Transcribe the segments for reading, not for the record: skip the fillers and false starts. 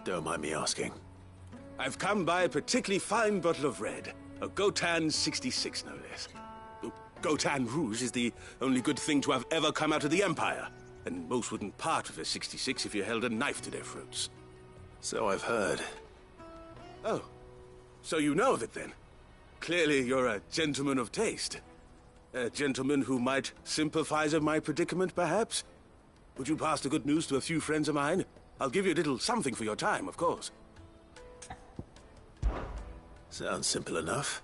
Don't mind me asking. I've come by a particularly fine bottle of red. A Gotan 66, no less. Gotan Rouge is the only good thing to have ever come out of the Empire. And most wouldn't part with a 66 if you held a knife to their throats. So I've heard. Oh. So you know of it then? Clearly you're a gentleman of taste. A gentleman who might sympathize with my predicament, perhaps? Would you pass the good news to a few friends of mine? I'll give you a little something for your time, of course. Sounds simple enough.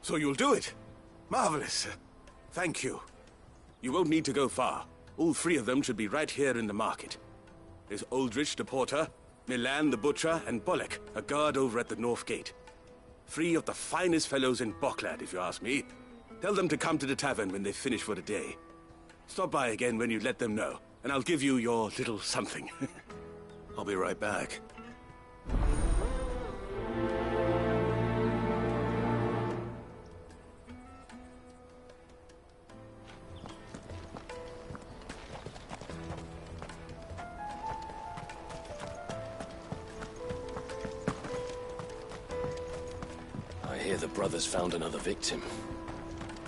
So you'll do it? Marvelous. Thank you. You won't need to go far. All three of them should be right here in the market. There's Aldrich the porter, Milan the butcher, and Bolek, a guard over at the north gate. Three of the finest fellows in Boklad, if you ask me. Tell them to come to the tavern when they finish for the day. Stop by again when you let them know, and I'll give you your little something. I'll be right back. I hear the brothers found another victim.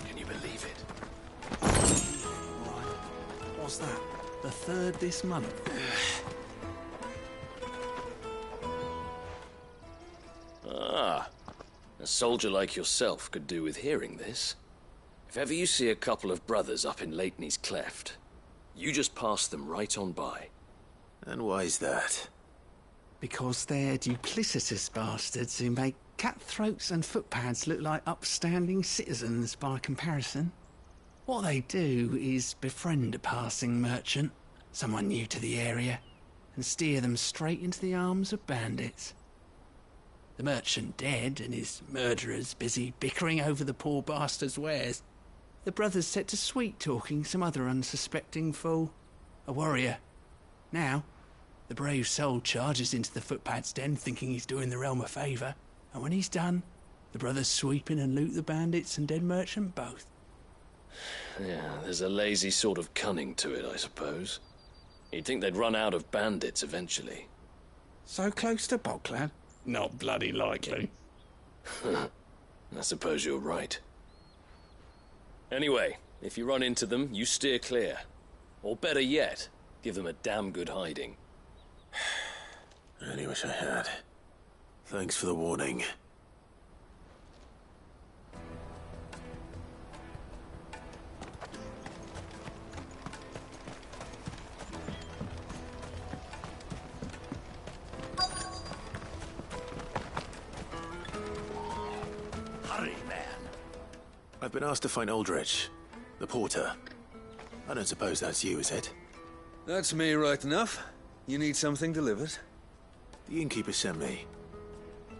Can you believe it? What's that? The third this month? Ah. A soldier like yourself could do with hearing this. If ever you see a couple of brothers up in Leitney's Cleft, you just pass them right on by. And why's that? Because they're duplicitous bastards who make cutthroats and footpads look like upstanding citizens by comparison. What they do is befriend a passing merchant, someone new to the area, and steer them straight into the arms of bandits. The merchant dead and his murderers busy bickering over the poor bastard's wares. The brothers set to sweet-talking some other unsuspecting fool, a warrior. Now, the brave soul charges into the footpad's den thinking he's doing the realm a favour, and when he's done, the brothers sweep in and loot the bandits and dead merchant both. Yeah, there's a lazy sort of cunning to it, I suppose. You'd think they'd run out of bandits eventually. So close to Boklad? Not bloody likely. I suppose you're right. Anyway, if you run into them, you steer clear. Or better yet, give them a damn good hiding. I only wish I had. Thanks for the warning. Hurry, man. I've been asked to find Aldrich, the porter. I don't suppose that's you, is it? That's me right enough. You need something delivered? The innkeeper sent me.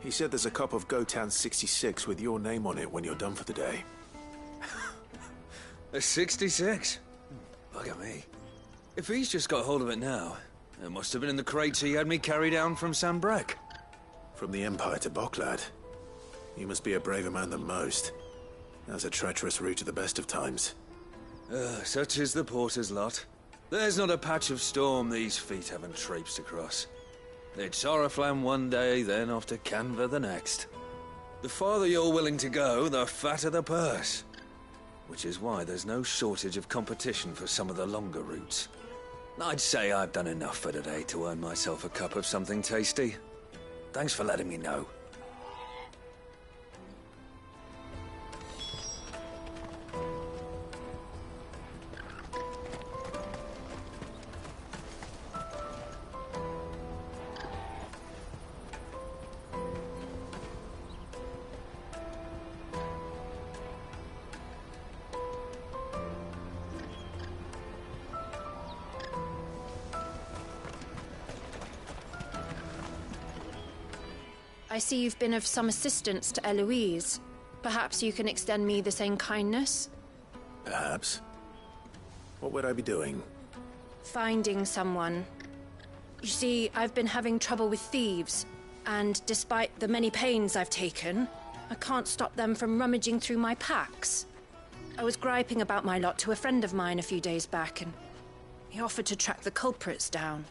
He said there's a cup of Gotan 66 with your name on it when you're done for the day. A 66? Bugger me. If he's just got hold of it now, it must have been in the crates he had me carry down from Sanbreque. From the Empire to Boklad. You must be a braver man than most. That's a treacherous route at the best of times. Such is the porter's lot. There's not a patch of storm these feet haven't traipsed across. It's Oriflamme one day, then off to Canva the next. The farther you're willing to go, the fatter the purse. Which is why there's no shortage of competition for some of the longer routes. I'd say I've done enough for today to earn myself a cup of something tasty. Thanks for letting me know. I see you've been of some assistance to Eloise. Perhaps you can extend me the same kindness? Perhaps. What would I be doing? Finding someone. You see, I've been having trouble with thieves, and despite the many pains I've taken, I can't stop them from rummaging through my packs. I was griping about my lot to a friend of mine a few days back, and he offered to track the culprits down.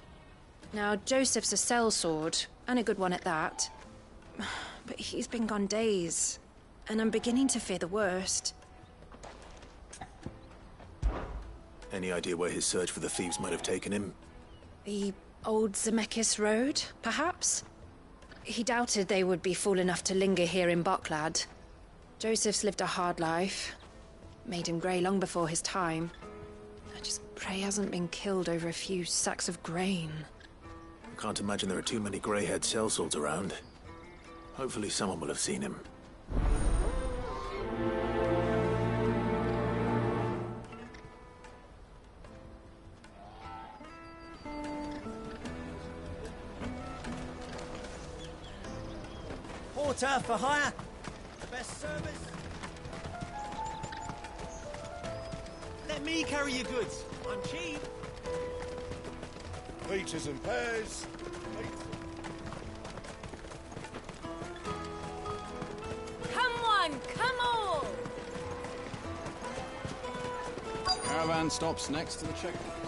Now, Joseph's a sellsword, and a good one at that. But he's been gone days, and I'm beginning to fear the worst. Any idea where his search for the thieves might have taken him? The old Zemeckis Road, perhaps? He doubted they would be fool enough to linger here in Boklad. Joseph's lived a hard life. Made him grey long before his time. I just pray he hasn't been killed over a few sacks of grain. I can't imagine there are too many grey-haired sellswords around. Hopefully someone will have seen him. Porter for hire. Best service. Let me carry your goods. I'm cheap. Peaches and pears. Come on, come on! Caravan stops next to the checkpoint.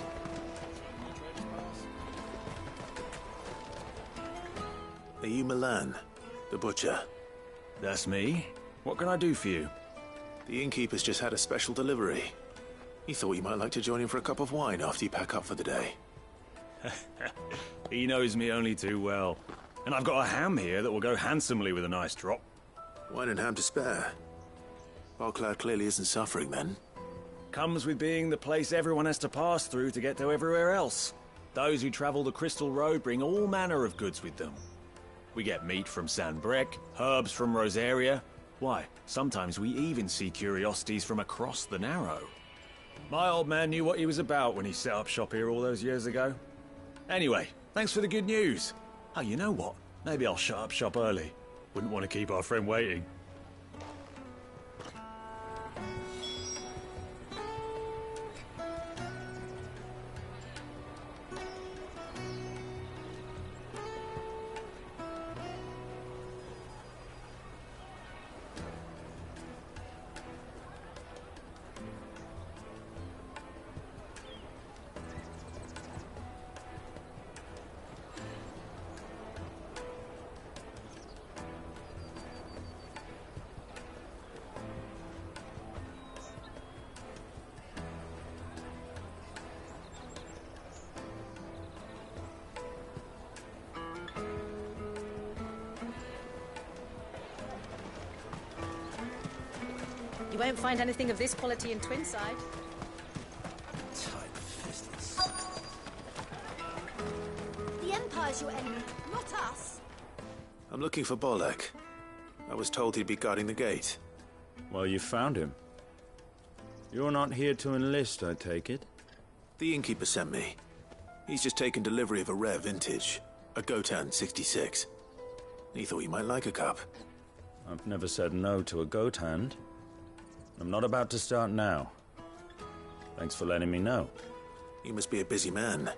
Are you Milan, the butcher? That's me. What can I do for you? The innkeeper's just had a special delivery. He thought you might like to join him for a cup of wine after you pack up for the day. He knows me only too well. And I've got a ham here that will go handsomely with a nice drop. Wine and ham to spare. Boklad clearly isn't suffering then. Comes with being the place everyone has to pass through to get to everywhere else. Those who travel the Crystal Road bring all manner of goods with them. We get meat from San Brek, herbs from Rosaria. Why, sometimes we even see curiosities from across the Narrow. My old man knew what he was about when he set up shop here all those years ago. Anyway, thanks for the good news. Oh, you know what? Maybe I'll shut up shop early. Wouldn't want to keep our friend waiting. You won't find anything of this quality in Twinside. Tight-fisted. The Empire's your enemy, not us. I'm looking for Bolek. I was told he'd be guarding the gate. Well, you found him. You're not here to enlist, I take it? The innkeeper sent me. He's just taken delivery of a rare vintage, a Gotan 66. He thought you might like a cup. I've never said no to a goat hand. I'm not about to start now. Thanks for letting me know. You must be a busy man.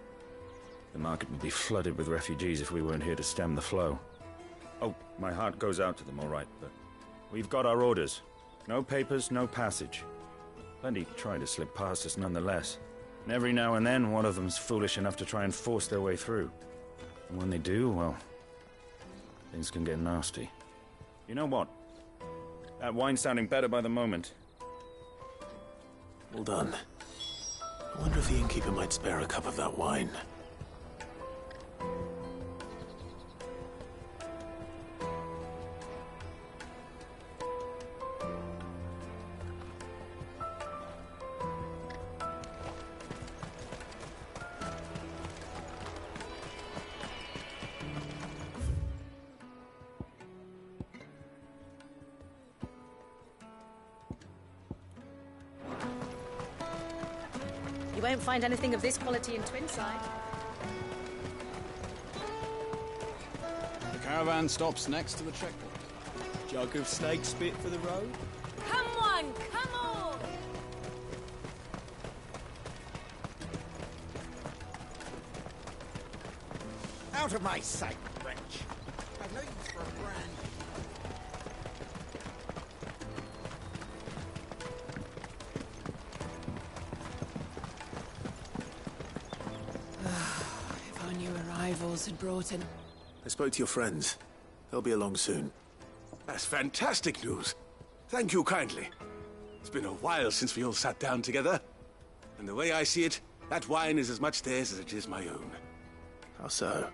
The market would be flooded with refugees if we weren't here to stem the flow. Oh, my heart goes out to them, all right, but we've got our orders. No papers, no passage. Plenty try to slip past us nonetheless. And every now and then, one of them's foolish enough to try and force their way through. And when they do, well, things can get nasty. You know what? That wine's sounding better by the moment. Well done. I wonder if the innkeeper might spare a cup of that wine. You won't find anything of this quality in Twinside. The caravan stops next to the checkpoint. Jug of snake spit for the road. Come on, come on! Out of my sight, wretch. I know you for a brand. If only you arrived rivals had brought in. I spoke to your friends. They'll be along soon. That's fantastic news. Thank you kindly. It's been a while since we all sat down together. And the way I see it, that wine is as much theirs as it is my own. How so?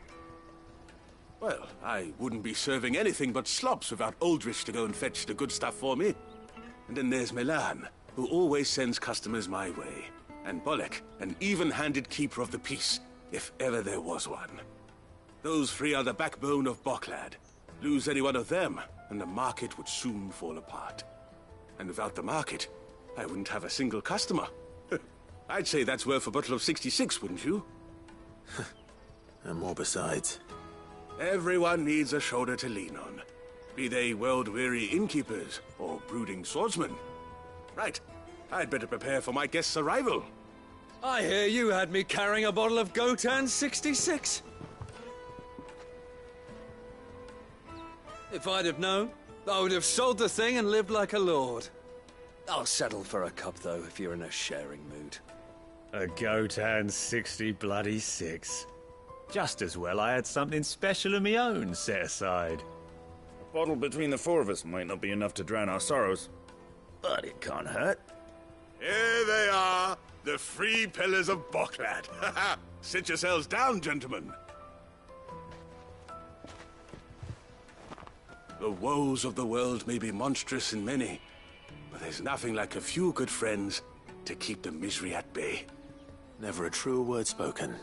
Well, I wouldn't be serving anything but slops without Aldrich to go and fetch the good stuff for me. And then there's Milan, who always sends customers my way. And Bolek, an even-handed keeper of the peace, if ever there was one. Those three are the backbone of Boklad. Lose any one of them, and the market would soon fall apart. And without the market, I wouldn't have a single customer. I'd say that's worth a bottle of 66, wouldn't you? And more besides. Everyone needs a shoulder to lean on. Be they world-weary innkeepers or brooding swordsmen. Right. I'd better prepare for my guest's arrival. I hear you had me carrying a bottle of Gotan 66. If I'd have known, I would have sold the thing and lived like a lord. I'll settle for a cup, though, if you're in a sharing mood. A Gotan 60 Just as well I had something special of my own set aside. A bottle between the four of us might not be enough to drown our sorrows, but it can't hurt. Here they are, the three pillars of Boklad. Sit yourselves down, gentlemen. The woes of the world may be monstrous in many, but there's nothing like a few good friends to keep the misery at bay. Never a truer word spoken.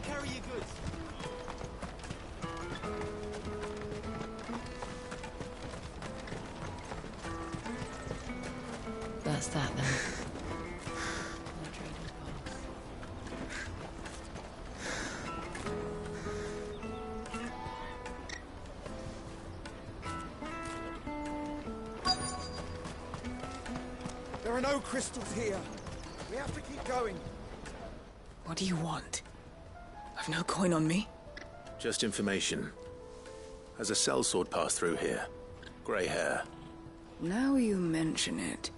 Carry your goods. That's that then. There are no crystals here. We have to keep going. What do you want? I've no coin on me. Just information. Has a sellsword passed through here? Grey hair. Now you mention it,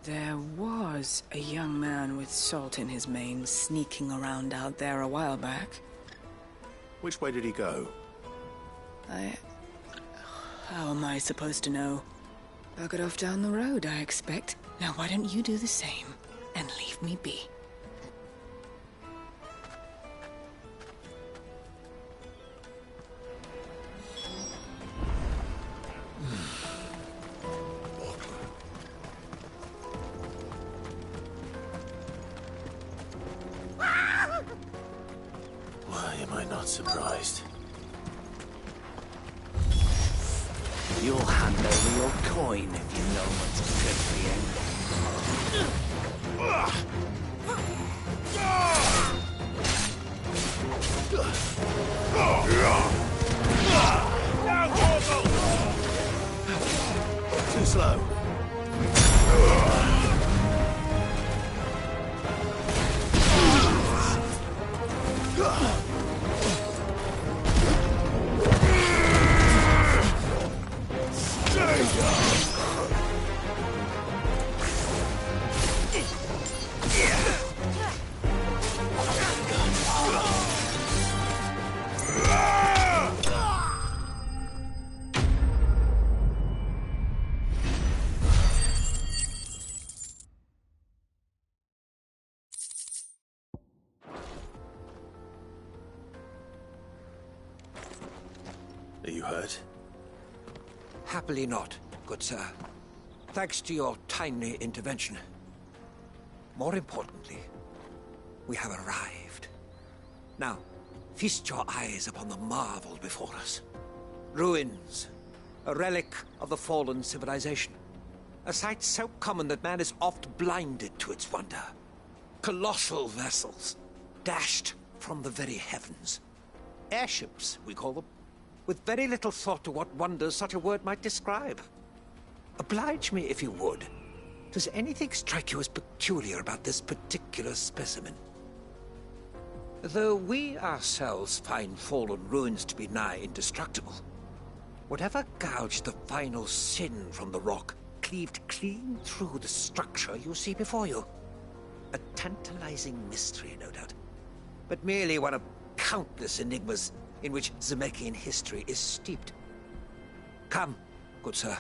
there was a young man with salt in his mane sneaking around out there a while back. Which way did he go? How am I supposed to know? Buggered off down the road, I expect. Now why don't you do the same and leave me be? Why am I not surprised? You'll hand over your coin if you know what's good for you. Too slow. Are you hurt? Happily not, good sir. Thanks to your timely intervention. More importantly, we have arrived. Now, feast your eyes upon the marvel before us. Ruins, A relic of the fallen civilization. A sight so common that man is oft blinded to its wonder. Colossal vessels, dashed from the very heavens. Airships, we call them, with very little thought to what wonders such a word might describe. Oblige me if you would. Does anything strike you as peculiar about this particular specimen? Though we ourselves find fallen ruins to be nigh indestructible, whatever gouged the final sin from the rock cleaved clean through the structure you see before you. A tantalizing mystery, no doubt, but merely one of countless enigmas in which Zemeckis history is steeped. Come, good sir.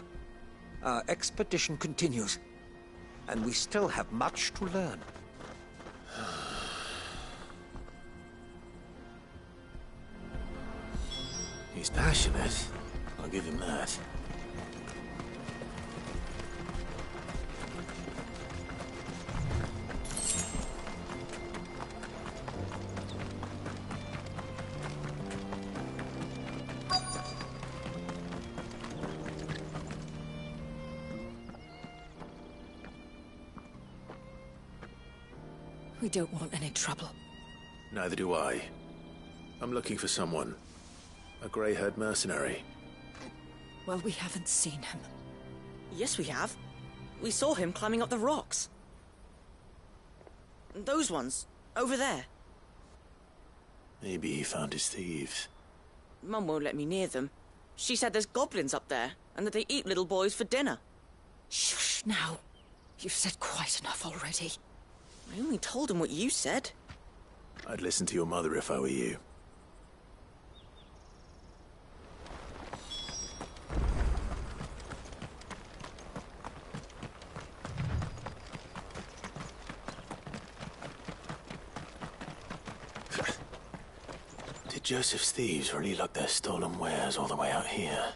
Our expedition continues, and we still have much to learn. He's passionate. I'll give him that. We don't want any trouble. Neither do I. I'm looking for someone. A grey-haired mercenary. Well, we haven't seen him. Yes, we have. We saw him climbing up the rocks. Those ones, over there. Maybe he found his thieves. Mum won't let me near them. She said there's goblins up there, and that they eat little boys for dinner. Shush, now. You've said quite enough already. I only told him what you said. I'd listen to your mother if I were you. Did Joseph's thieves really lug their stolen wares all the way out here?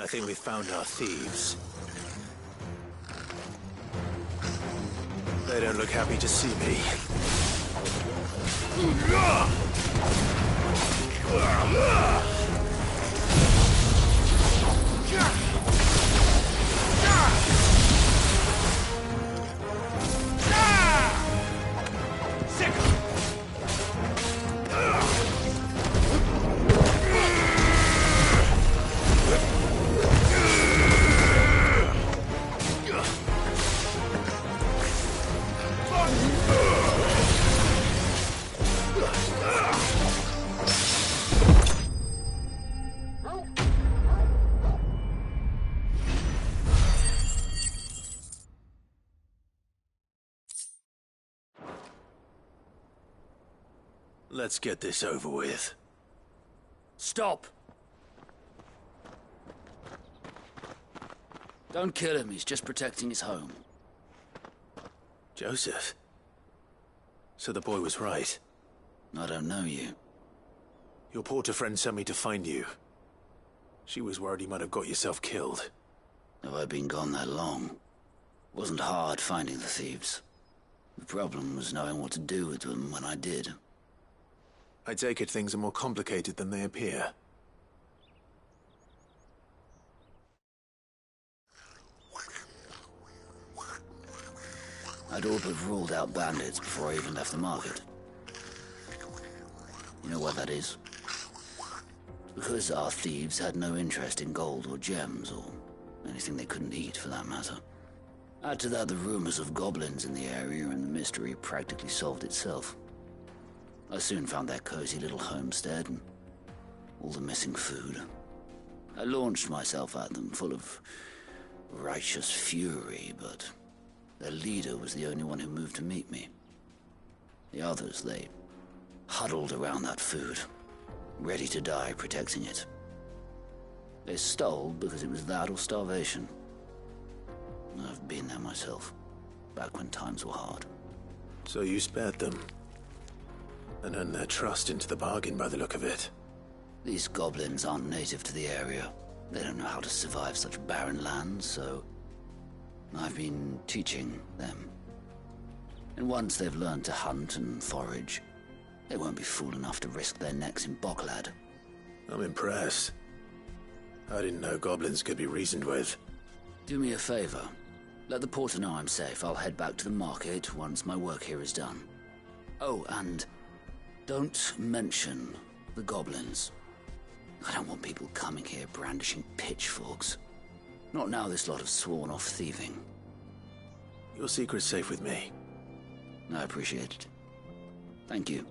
I think we found our thieves. They don't look happy to see me. Let's get this over with. Stop! Don't kill him, he's just protecting his home. Joseph? So the boy was right. I don't know you. Your porter friend sent me to find you. She was worried you might have got yourself killed. Have I been gone that long? It wasn't hard finding the thieves. The problem was knowing what to do with them when I did. I take it things are more complicated than they appear. I'd all but ruled out bandits before I even left the market. You know what that is? Because our thieves had no interest in gold or gems, or anything they couldn't eat for that matter. Add to that the rumors of goblins in the area, and the mystery practically solved itself. I soon found their cozy little homestead and all the missing food. I launched myself at them, full of righteous fury, but their leader was the only one who moved to meet me. The others, they huddled around that food, ready to die protecting it. They stole because it was that or starvation. I've been there myself, back when times were hard. So you spared them, and earned their trust into the bargain by the look of it. These goblins aren't native to the area. They don't know how to survive such barren lands, so I've been teaching them. And once they've learned to hunt and forage, they won't be fool enough to risk their necks in Boklad. I'm impressed. I didn't know goblins could be reasoned with. Do me a favor. Let the porter know I'm safe. I'll head back to the market once my work here is done. Oh, and don't mention the goblins. I don't want people coming here brandishing pitchforks. Not now this lot have sworn off thieving. Your secret's safe with me. I appreciate it. Thank you.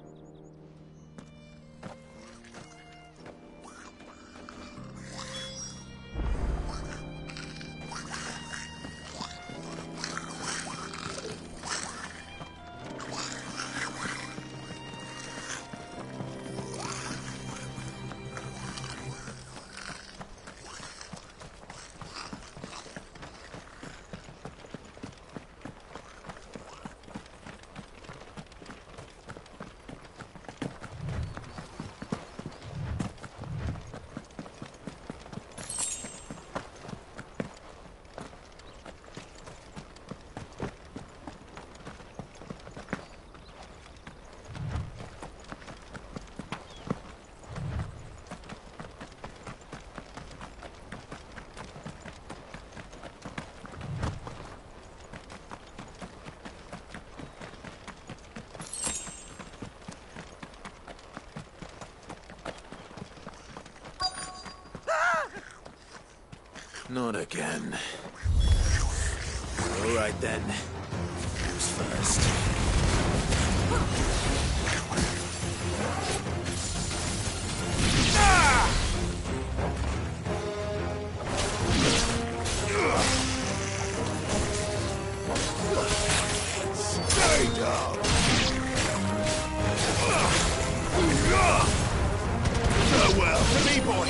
Not again. All right then. Who's first? Stay down! Farewell to me, boy!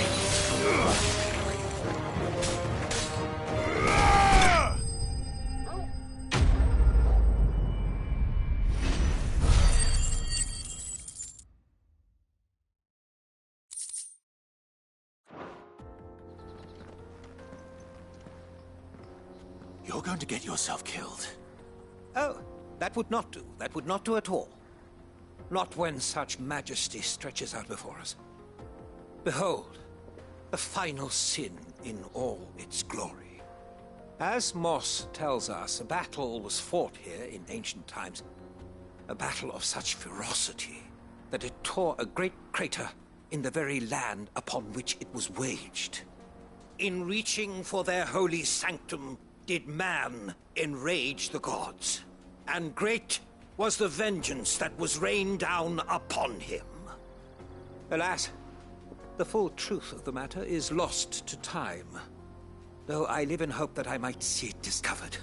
You're going to get yourself killed. Oh, that would not do. That would not do at all. Not when such majesty stretches out before us. Behold, the final sin in all its glory. As Moss tells us, a battle was fought here in ancient times. A battle of such ferocity that it tore a great crater in the very land upon which it was waged. In reaching for their holy sanctum, did man enrage the gods, and great was the vengeance that was rained down upon him. Alas, the full truth of the matter is lost to time, though I live in hope that I might see it discovered.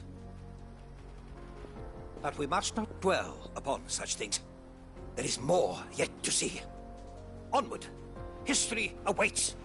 But we must not dwell upon such things. There is more yet to see. Onward! History awaits!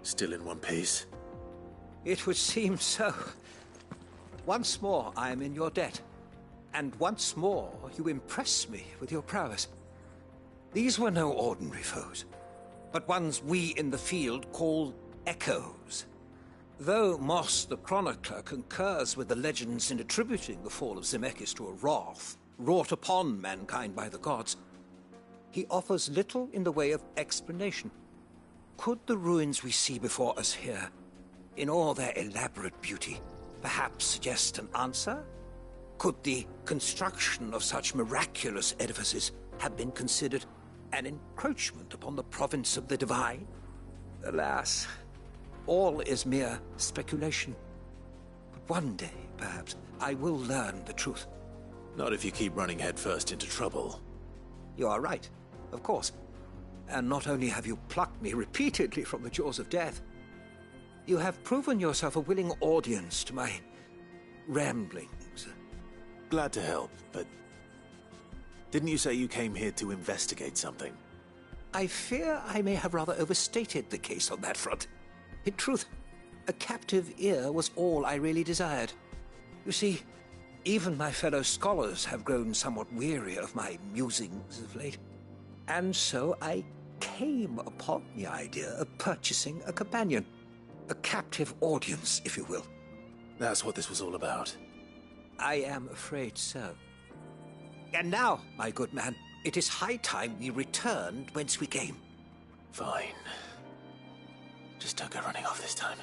Still in one piece? It would seem so. Once more, I am in your debt. And once more, you impress me with your prowess. These were no ordinary foes, but ones we in the field call echoes. Though Moss the Chronicler concurs with the legends in attributing the fall of Zemeckis to a wrath wrought upon mankind by the gods, he offers little in the way of explanation. Could the ruins we see before us here, in all their elaborate beauty, perhaps suggest an answer? Could the construction of such miraculous edifices have been considered an encroachment upon the province of the divine? Alas, all is mere speculation. But one day, perhaps, I will learn the truth. Not if you keep running headfirst into trouble. You are right, of course. And not only have you plucked me repeatedly from the jaws of death, you have proven yourself a willing audience to my ramblings. Glad to help, but didn't you say you came here to investigate something? I fear I may have rather overstated the case on that front. In truth, a captive ear was all I really desired. You see, even my fellow scholars have grown somewhat weary of my musings of late. And so I came upon the idea of purchasing a companion. A captive audience, if you will. That's what this was all about. I am afraid so. And now, my good man, it is high time we returned whence we came. Fine. Just don't go running off this time.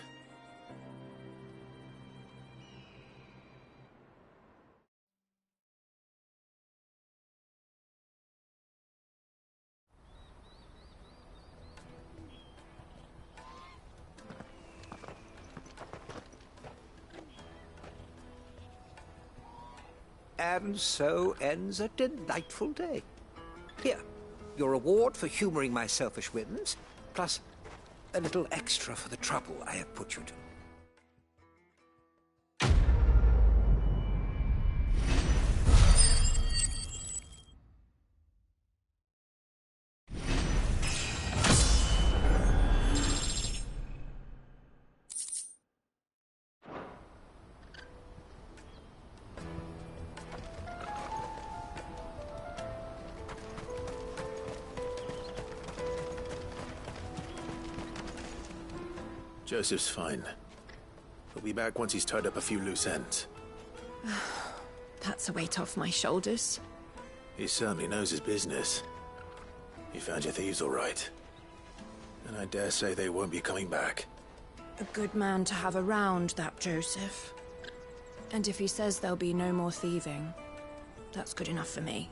And so ends a delightful day. Here, your reward for humoring my selfish whims, plus a little extra for the trouble I have put you to. Joseph's fine. He'll be back once he's tied up a few loose ends. That's a weight off my shoulders. He certainly knows his business. You found your thieves all right. And I dare say they won't be coming back. A good man to have around, that Joseph. And if he says there'll be no more thieving, that's good enough for me.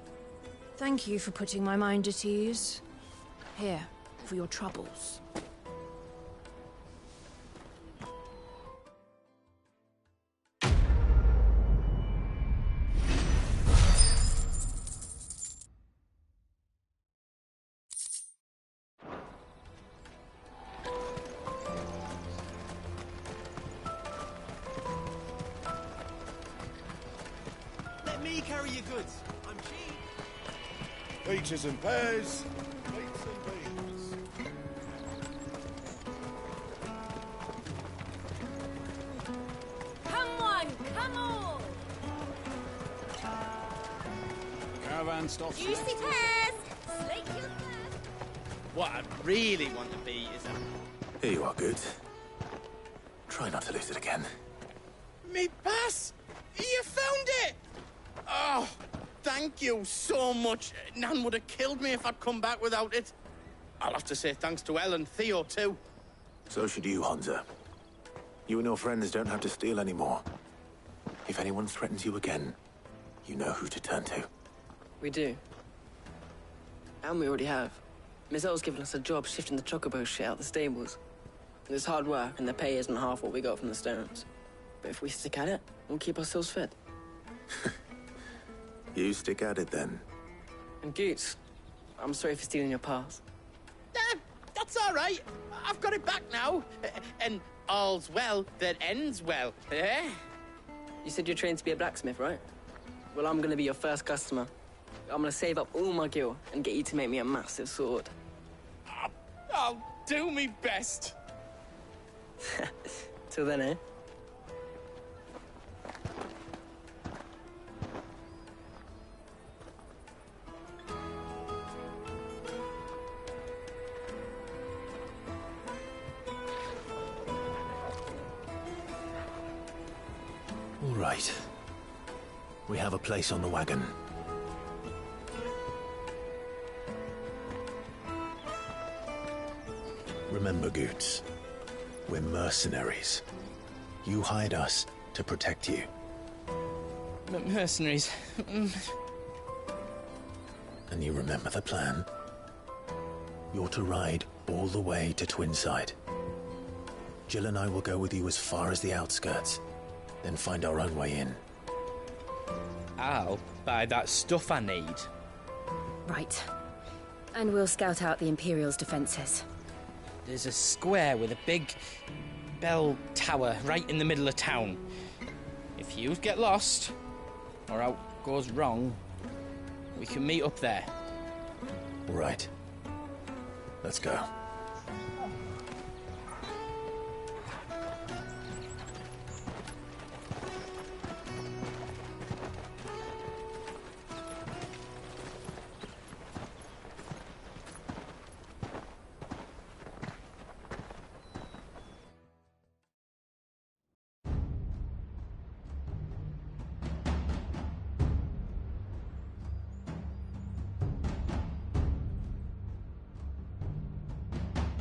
Thank you for putting my mind at ease. Here, for your troubles. Carry your goods. I'm cheap. Peaches and pears. Beets and beans. Come on, come on. Caravan stops. Juicy pears. Slake your thirst. What I really want to be is a... Here you are, good. Try not to lose it again. Me pass! You found it! Oh, thank you so much. Nan would have killed me if I'd come back without it. I'll have to say thanks to Elle and Theo, too. So should you, Hansa. You and your friends don't have to steal anymore. If anyone threatens you again, you know who to turn to. We do. And we already have. Miss Elle's given us a job shifting the chocobo shit out the stables. It's hard work, and the pay isn't half what we got from the Stones. But if we stick at it, we'll keep ourselves fed. You stick at it, then. And Goots, I'm sorry for stealing your pass. That's all right. I've got it back now. And all's well that ends well, eh? You said you're trained to be a blacksmith, right? Well, I'm gonna be your first customer. I'm gonna save up all my gil and get you to make me a massive sword. I'll do me best. Till then, eh? All right. We have a place on the wagon. Remember, Goots, we're mercenaries. You hired us to protect you. Mercenaries. And you remember the plan? You're to ride all the way to Twinside. Jill and I will go with you as far as the outskirts, then find our own way in. I'll buy that stuff I need. Right. And we'll scout out the Imperial's defences. There's a square with a big bell tower right in the middle of town. If you get lost, or out goes wrong, we can meet up there. All right. Let's go.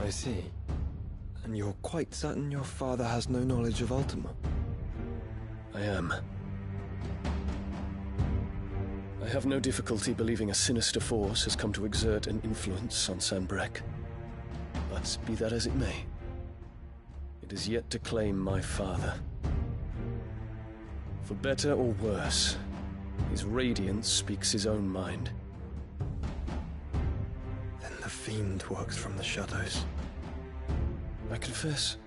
I see. And you're quite certain your father has no knowledge of Ultima? I am. I have no difficulty believing a sinister force has come to exert an influence on Sanbreque. But be that as it may, it is yet to claim my father. For better or worse, his radiance speaks his own mind. Then the fiend works from the shadows. I confess,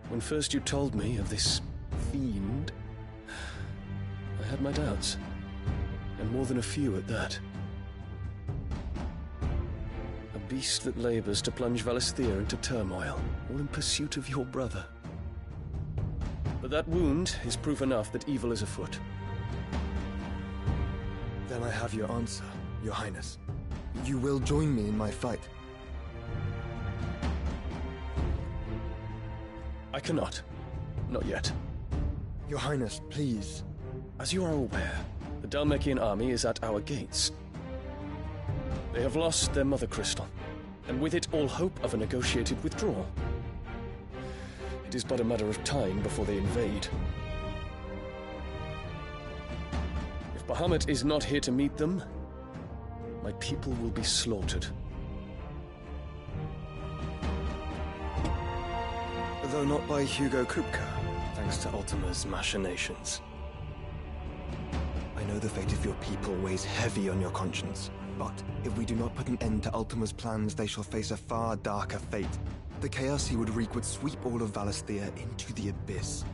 when first you told me of this fiend, I had my doubts, and more than a few at that. A beast that labors to plunge Valisthea into turmoil, all in pursuit of your brother. But that wound is proof enough that evil is afoot. Then I have your answer, Your Highness. You will join me in my fight. I cannot. Not yet. Your Highness, please. As you are aware, the Dhalmekian army is at our gates. They have lost their mother crystal, and with it all hope of a negotiated withdrawal. It is but a matter of time before they invade. If Bahamut is not here to meet them, my people will be slaughtered. Though not by Hugo Kupka, thanks to Ultima's machinations. I know the fate of your people weighs heavy on your conscience, but if we do not put an end to Ultima's plans, they shall face a far darker fate. The chaos he would wreak would sweep all of Valisthea into the abyss.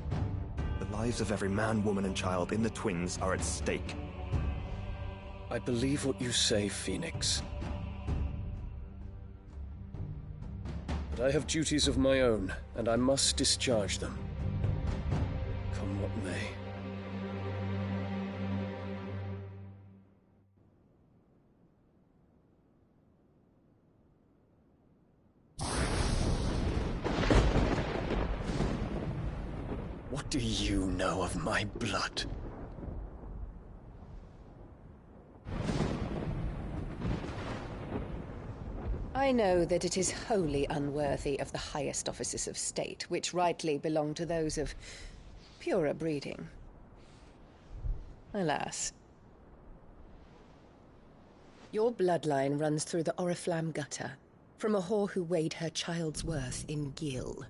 The lives of every man, woman, and child in the Twins are at stake. I believe what you say, Phoenix. But I have duties of my own, and I must discharge them. Come what may. What do you know of my blood? I know that it is wholly unworthy of the highest offices of state, which rightly belong to those of purer breeding. Alas. Your bloodline runs through the Oriflamme gutter, from a whore who weighed her child's worth in gil.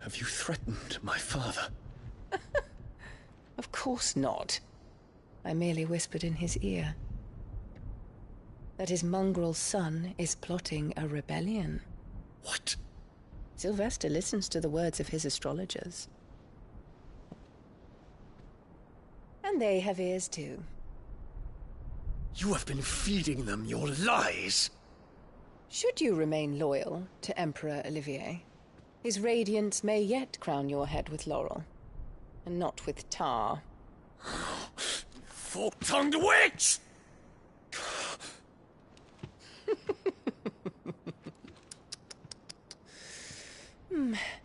Have you threatened my father? Of course not. I merely whispered in his ear that his mongrel son is plotting a rebellion. What? Sylvester listens to the words of his astrologers. And they have ears too. You have been feeding them your lies! Should you remain loyal to Emperor Olivier, His radiance may yet crown your head with laurel, and not with tar. Fork-tongued witch!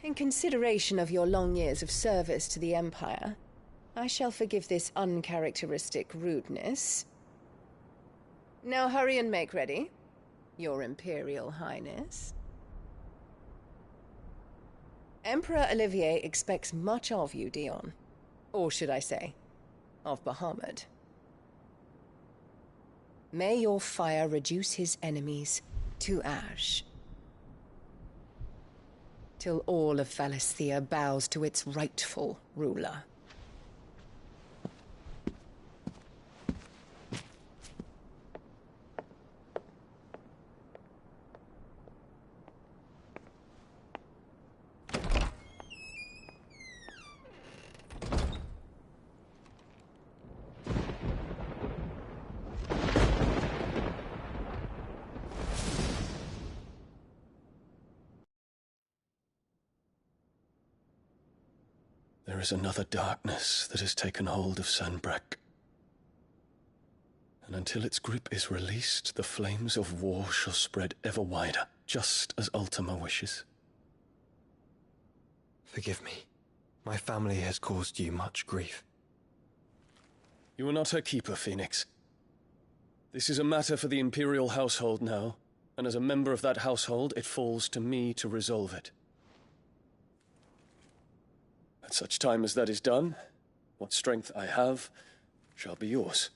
In consideration of your long years of service to the Empire, I shall forgive this uncharacteristic rudeness. Now hurry and make ready, Your Imperial Highness. Emperor Olivier expects much of you, Dion. Or should I say, of Bahamut. May your fire reduce his enemies to ash, till all of Valisthea bows to its rightful ruler. There is another darkness that has taken hold of Sanbreque. And until its grip is released, the flames of war shall spread ever wider, just as Ultima wishes. Forgive me. My family has caused you much grief. You are not her keeper, Phoenix. This is a matter for the Imperial household now, and as a member of that household, it falls to me to resolve it. At such time as that is done, what strength I have shall be yours.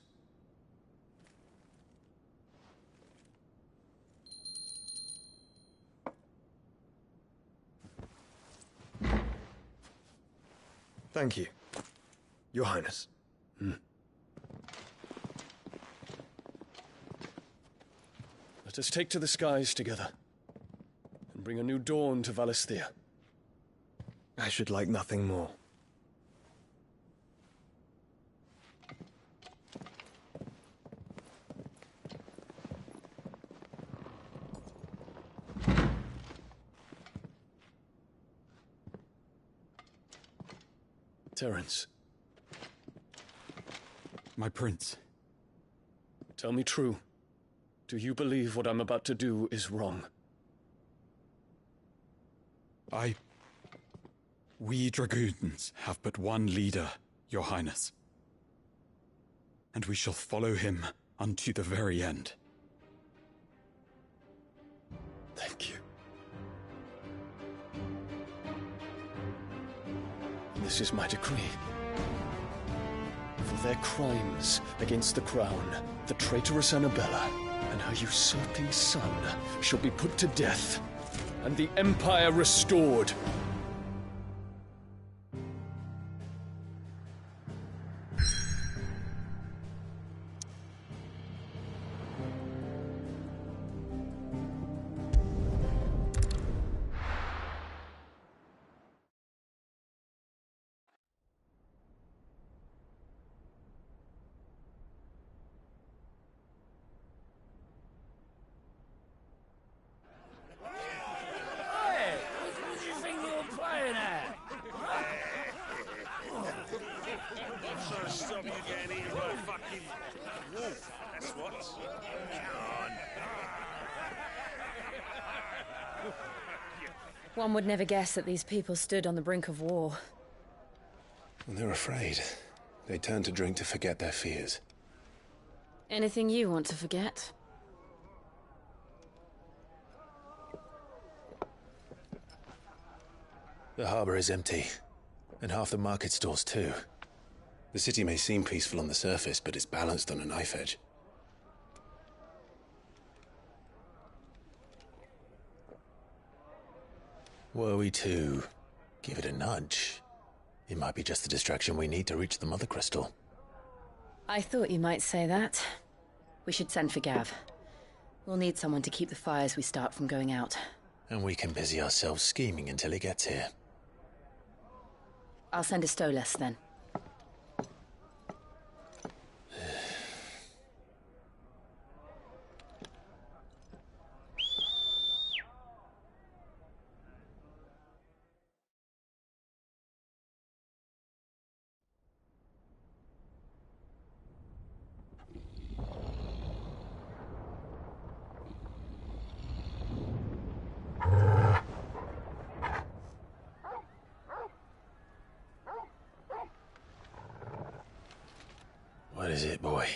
Thank you, Your Highness. Let us take to the skies together, and bring a new dawn to Valisthea. I should like nothing more. Terence. My prince. Tell me true. Do you believe what I'm about to do is wrong? We dragoons have but one leader, Your Highness. And we shall follow him unto the very end. Thank you. This is my decree. For their crimes against the crown, the traitorous Annabella and her usurping son shall be put to death, and the Empire restored. One would never guess that these people stood on the brink of war. They're afraid. They turn to drink to forget their fears. Anything you want to forget? The harbor is empty, and half the market stalls too. The city may seem peaceful on the surface, but it's balanced on a knife edge. Were we to give it a nudge, it might be just the distraction we need to reach the Mother Crystal. I thought you might say that. We should send for Gav. We'll need someone to keep the fires we start from going out. And we can busy ourselves scheming until he gets here. I'll send a Stolas then. What is it, boy?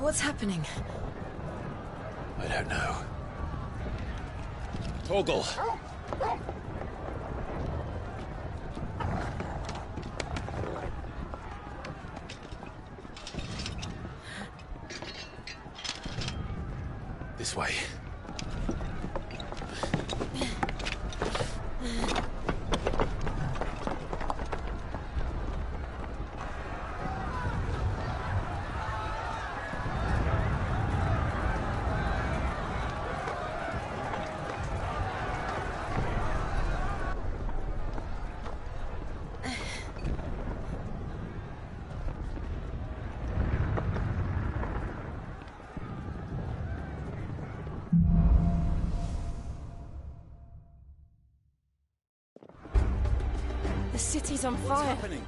What's happening? I don't know. Torgal! This way. The city's on fire. happening?